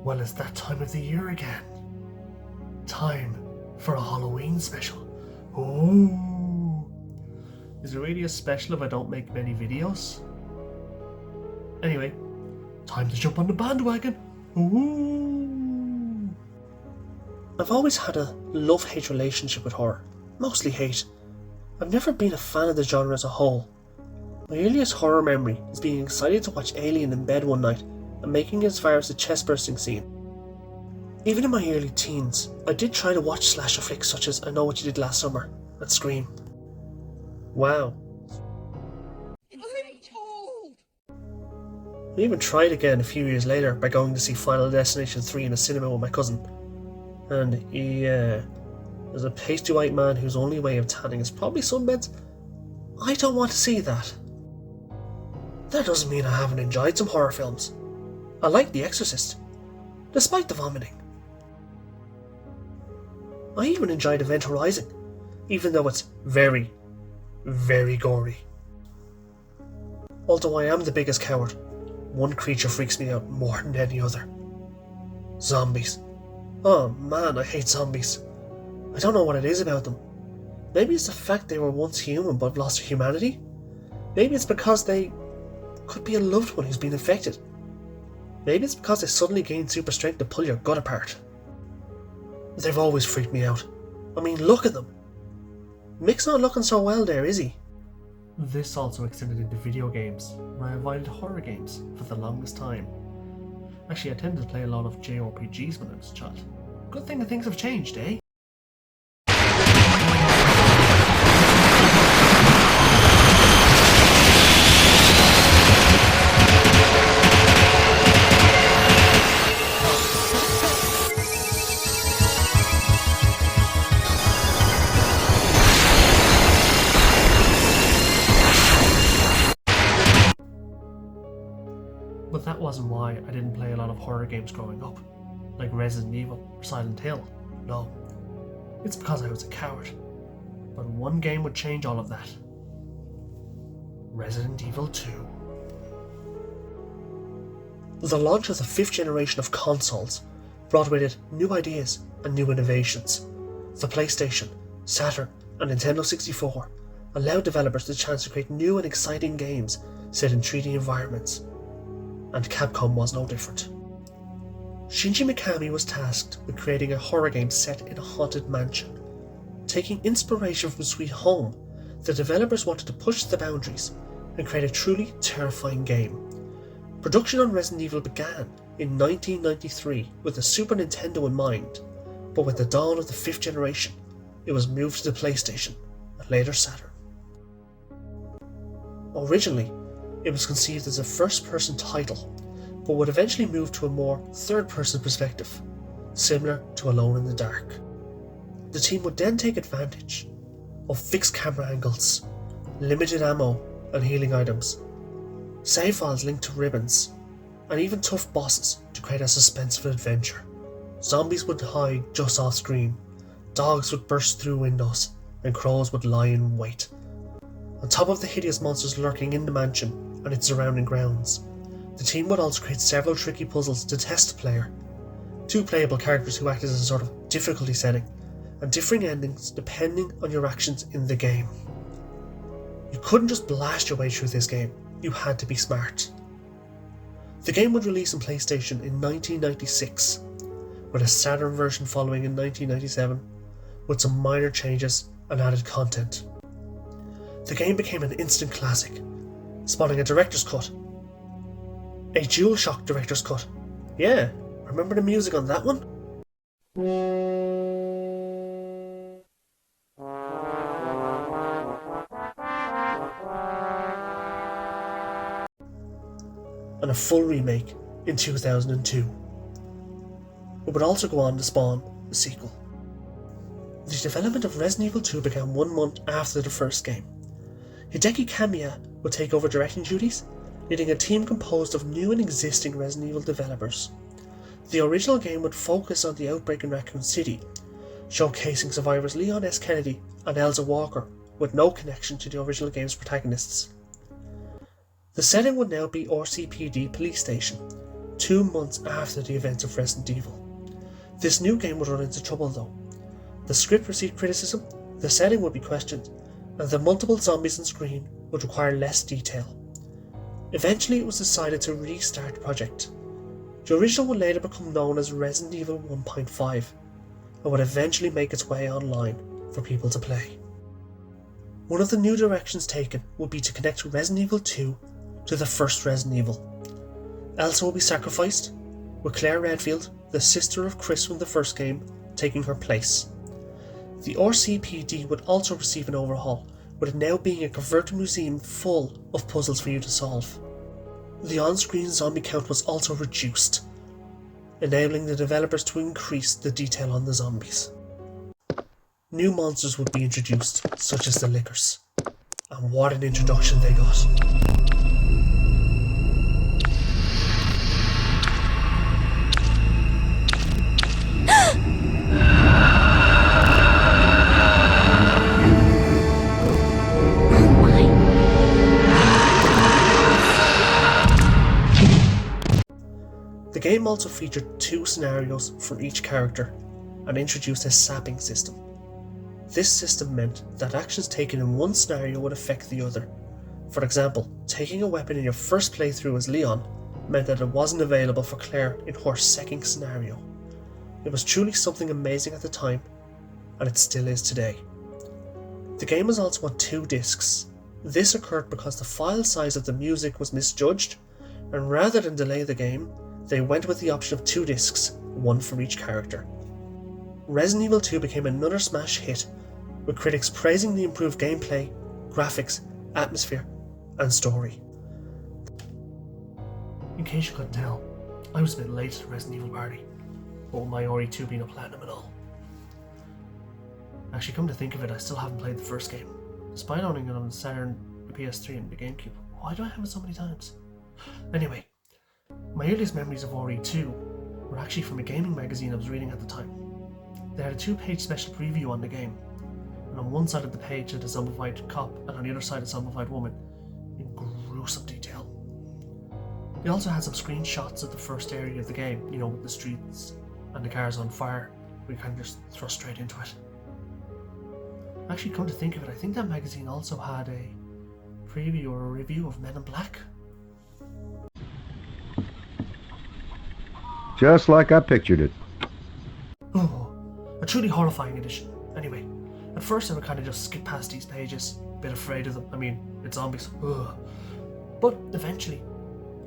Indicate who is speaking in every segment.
Speaker 1: Well, it's that time of the year again. Time for a Halloween special. Ooh. Is it really a special if I don't make many videos? Anyway, time to jump on the bandwagon. Ooh. I've always had a love-hate relationship with horror. Mostly hate. I've never been a fan of the genre as a whole. My earliest horror memory is being excited to watch Alien in bed one night and making it as far as the chest-bursting scene. Even in my early teens, I did try to watch slasher flicks such as I Know What You Did Last Summer and Scream. Wow. I even tried again a few years later by going to see Final Destination 3 in a cinema with my cousin. And yeah, as a pasty white man whose only way of tanning is probably sunbeds, I don't want to see that. That doesn't mean I haven't enjoyed some horror films. I like The Exorcist, despite the vomiting. I even enjoyed Event Horizon, even though it's very, very gory. Although I am the biggest coward, one creature freaks me out more than any other. Zombies. Oh man, I hate zombies. I don't know what it is about them. Maybe it's the fact they were once human but lost their humanity. Maybe it's because they could be a loved one who's been infected. Maybe it's because they suddenly gain super strength to pull your gut apart. They've always freaked me out. I mean, look at them. Mick's not looking so well there, is he? This also extended into video games, where I avoided horror games for the longest time. Actually, I tended to play a lot of JRPGs when I was a child. Good thing that things have changed, eh? But that wasn't why I didn't play a lot of horror games growing up, like Resident Evil or Silent Hill. No, it's because I was a coward. But one game would change all of that. Resident Evil 2. The launch of the 5th generation of consoles brought with it new ideas and new innovations. The PlayStation, Saturn, and Nintendo 64 allowed developers the chance to create new and exciting games set in 3D environments. And Capcom was no different. Shinji Mikami was tasked with creating a horror game set in a haunted mansion. Taking inspiration from Sweet Home, the developers wanted to push the boundaries and create a truly terrifying game. Production on Resident Evil began in 1993 with the Super Nintendo in mind, but with the dawn of the 5th generation, it was moved to the PlayStation and later Saturn. Originally, it was conceived as a first-person title, but would eventually move to a more third-person perspective, similar to Alone in the Dark. The team would then take advantage of fixed camera angles, limited ammo and healing items, save files linked to ribbons, and even tough bosses to create a suspenseful adventure. Zombies would hide just off screen, dogs would burst through windows, and crows would lie in wait. On top of the hideous monsters lurking in the mansion and its surrounding grounds, the team would also create several tricky puzzles to test the player. 2 playable characters who acted as a sort of difficulty setting, and differing endings depending on your actions in the game. You couldn't just blast your way through this game, you had to be smart. The game would release on PlayStation in 1996, with a Saturn version following in 1997, with some minor changes and added content. The game became an instant classic, spawning a director's cut. A DualShock director's cut. Yeah, remember the music on that one? And a full remake in 2002. It would also go on to spawn a sequel. The development of Resident Evil 2 began 1 month after the first game. Hideki Kamiya would take over directing duties, leading a team composed of new and existing Resident Evil developers. The original game would focus on the outbreak in Raccoon City, showcasing survivors Leon S. Kennedy and Elsa Walker, with no connection to the original game's protagonists. The setting would now be RCPD Police Station, 2 months after the events of Resident Evil. This new game would run into trouble though. The script received criticism, the setting would be questioned, and the multiple zombies on screen would require less detail. Eventually it was decided to restart the project. The original would later become known as Resident Evil 1.5 and would eventually make its way online for people to play. One of the new directions taken would be to connect Resident Evil 2 to the first Resident Evil. Elsa will be sacrificed, with Claire Redfield, the sister of Chris from the first game, taking her place. The RCPD would also receive an overhaul, with it now being a converted museum full of puzzles for you to solve. The on-screen zombie count was also reduced, enabling the developers to increase the detail on the zombies. New monsters would be introduced, such as the Lickers. And what an introduction they got. The game also featured 2 scenarios for each character and introduced a sapping system. This system meant that actions taken in one scenario would affect the other. For example, taking a weapon in your first playthrough as Leon meant that it wasn't available for Claire in her second scenario. It was truly something amazing at the time, and it still is today. The game was also on 2 discs. This occurred because the file size of the music was misjudged, and rather than delay the game, they went with the option of 2 discs, one for each character. Resident Evil 2 became another smash hit, with critics praising the improved gameplay, graphics, atmosphere, and story. In case you couldn't tell, I was a bit late to the Resident Evil party, but with my RE2 being a platinum and all. Actually, come to think of it, I still haven't played the first game, despite owning it on the Saturn, the PS3 and the GameCube. Why do I have it so many times? Anyway, my earliest memories of RE2 were actually from a gaming magazine I was reading at the time. They had a 2-page special preview on the game, and on one side of the page had a zombified cop and on the other side a zombified woman in gruesome detail. They also had some screenshots of the first area of the game, with the streets and the cars on fire. We kind of just thrust straight into it. Actually, come to think of it, I think that magazine also had a preview or a review of Men in Black.
Speaker 2: Just like I pictured it.
Speaker 1: Oh, a truly horrifying edition. Anyway, at first I would kind of just skip past these pages, a bit afraid of them. I mean, it's zombies. Ugh. But eventually,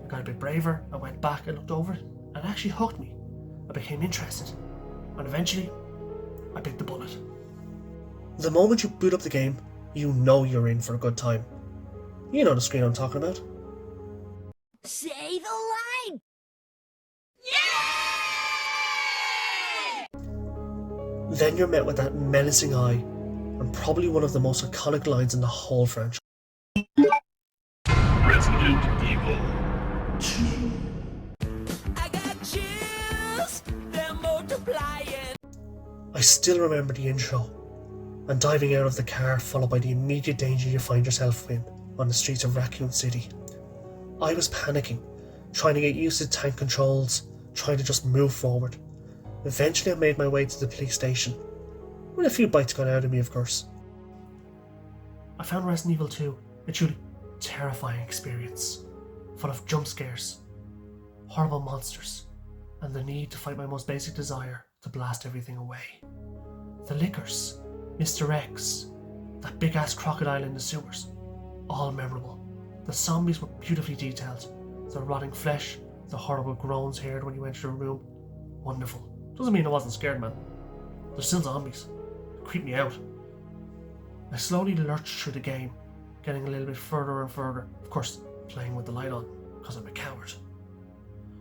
Speaker 1: I got a bit braver, I went back and looked over it, and it actually hooked me. I became interested, and eventually, I bit the bullet. The moment you boot up the game, you know you're in for a good time. You know the screen I'm talking about.
Speaker 3: Say the line!
Speaker 1: Then you're met with that menacing eye, and probably one of the most iconic lines in the whole franchise.
Speaker 4: Resident Evil 2.
Speaker 3: I got chills, they're multiplying.
Speaker 1: I still remember the intro, and diving out of the car followed by the immediate danger you find yourself in on the streets of Raccoon City. I was panicking, trying to get used to tank controls, trying to just move forward. Eventually I made my way to the police station, with a few bites gone out of me of course. I found Resident Evil 2 a truly terrifying experience, full of jump scares, horrible monsters, and the need to fight my most basic desire to blast everything away. The Lickers, Mr. X, that big ass crocodile in the sewers, all memorable. The zombies were beautifully detailed, the rotting flesh, the horrible groans heard when you enter a room, wonderful. Doesn't mean I wasn't scared, man. They're still zombies. They creep me out. I slowly lurched through the game, getting a little bit further and further, of course playing with the light on, because I'm a coward.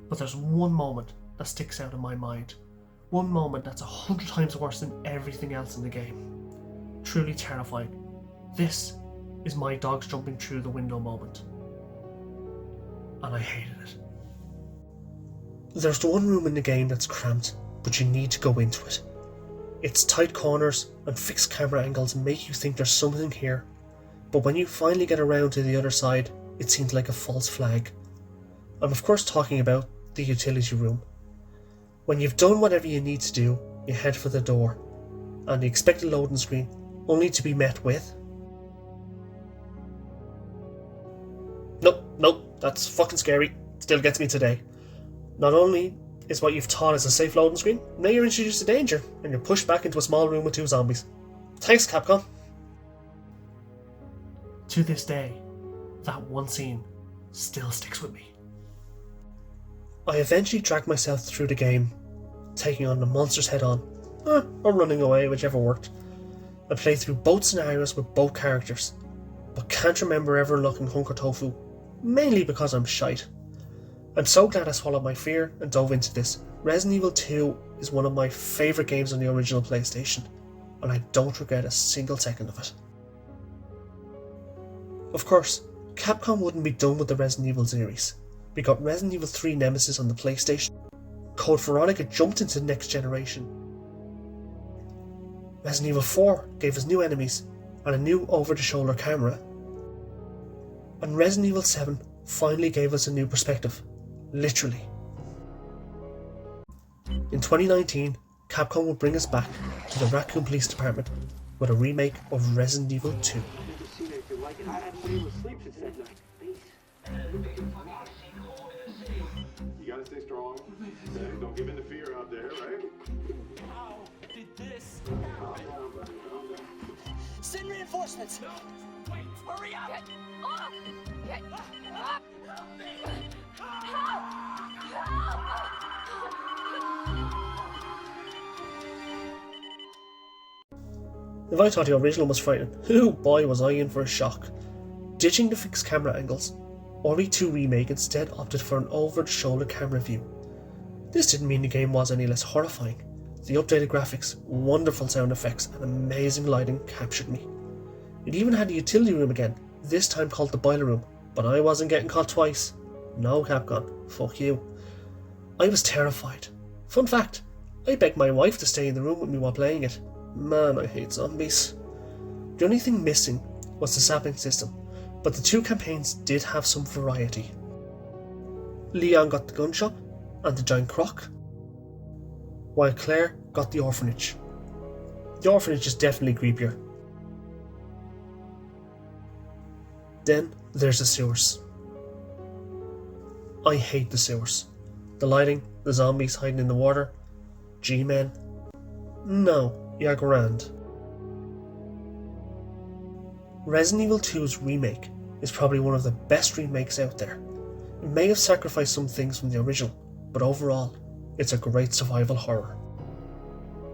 Speaker 1: But there's one moment that sticks out in my mind. One moment that's 100 times worse than everything else in the game. Truly terrifying. This is my dogs jumping through the window moment. And I hated it. There's the one room in the game that's cramped, but you need to go into it. Its tight corners and fixed camera angles make you think there's something here, but when you finally get around to the other side, it seems like a false flag. I'm of course talking about the utility room. When you've done whatever you need to do, you head for the door, and the expected loading screen, only to be met with... Nope, that's fucking scary. Still gets me today. Not only is what you've thought as a safe loading screen, now you're introduced to danger, and you're pushed back into a small room with 2 zombies. Thanks, Capcom. To this day, that one scene still sticks with me. I eventually dragged myself through the game, taking on the monsters head on, or running away, whichever worked. I played through both scenarios with both characters, but can't remember ever looking Hunker Tofu, mainly because I'm shite. I'm so glad I swallowed my fear and dove into this. Resident Evil 2 is one of my favourite games on the original PlayStation, and I don't regret a single second of it. Of course, Capcom wouldn't be done with the Resident Evil series. We got Resident Evil 3 Nemesis on the PlayStation. Code Veronica jumped into the next generation. Resident Evil 4 gave us new enemies and a new over-the-shoulder camera. And Resident Evil 7 finally gave us a new perspective. Literally. In 2019, Capcom will bring us back to the Raccoon Police Department with a remake of Resident Evil 2.
Speaker 2: You gotta stay strong. Don't give in to fear out there, right?
Speaker 3: How did this? Send reinforcements! No! Wait! Hurry up! Get off! Get up!
Speaker 1: If I thought the original was frightening, oh boy was I in for a shock. Ditching the fixed camera angles, RE2 Remake instead opted for an over-the-shoulder camera view. This didn't mean the game was any less horrifying. The updated graphics, wonderful sound effects and amazing lighting captured me. It even had the utility room again, this time called the boiler room, but I wasn't getting caught twice. No, Capcom, fuck you. I was terrified. Fun fact, I begged my wife to stay in the room with me while playing it. Man, I hate zombies. The only thing missing was the sampling system, but the 2 campaigns did have some variety. Leon got the gun shop and the giant croc, while Claire got the orphanage. The orphanage is definitely creepier. Then there's the sewers. I hate the sewers. The lighting, the zombies hiding in the water, G-men. No, you're grand. Resident Evil 2's remake is probably one of the best remakes out there. It may have sacrificed some things from the original, but overall, it's a great survival horror.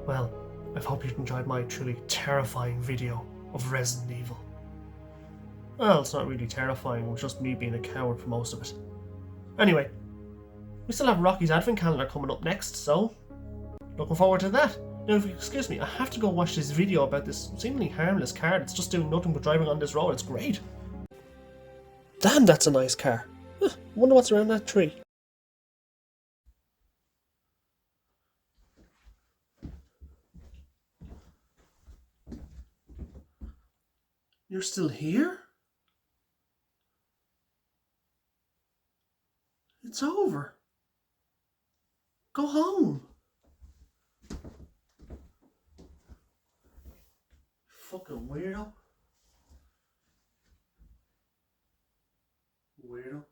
Speaker 1: Well, I hope you enjoyed my truly terrifying video of Resident Evil. Well, it's not really terrifying, it was just me being a coward for most of it. Anyway, we still have Rocky's advent calendar coming up next, so looking forward to that. Now, if you excuse me, I have to go watch this video about this seemingly harmless car that's just doing nothing but driving on this road. It's great. Damn, that's a nice car. Wonder what's around that tree. You're still here? It's over. Go home. Fucking weirdo. Weirdo.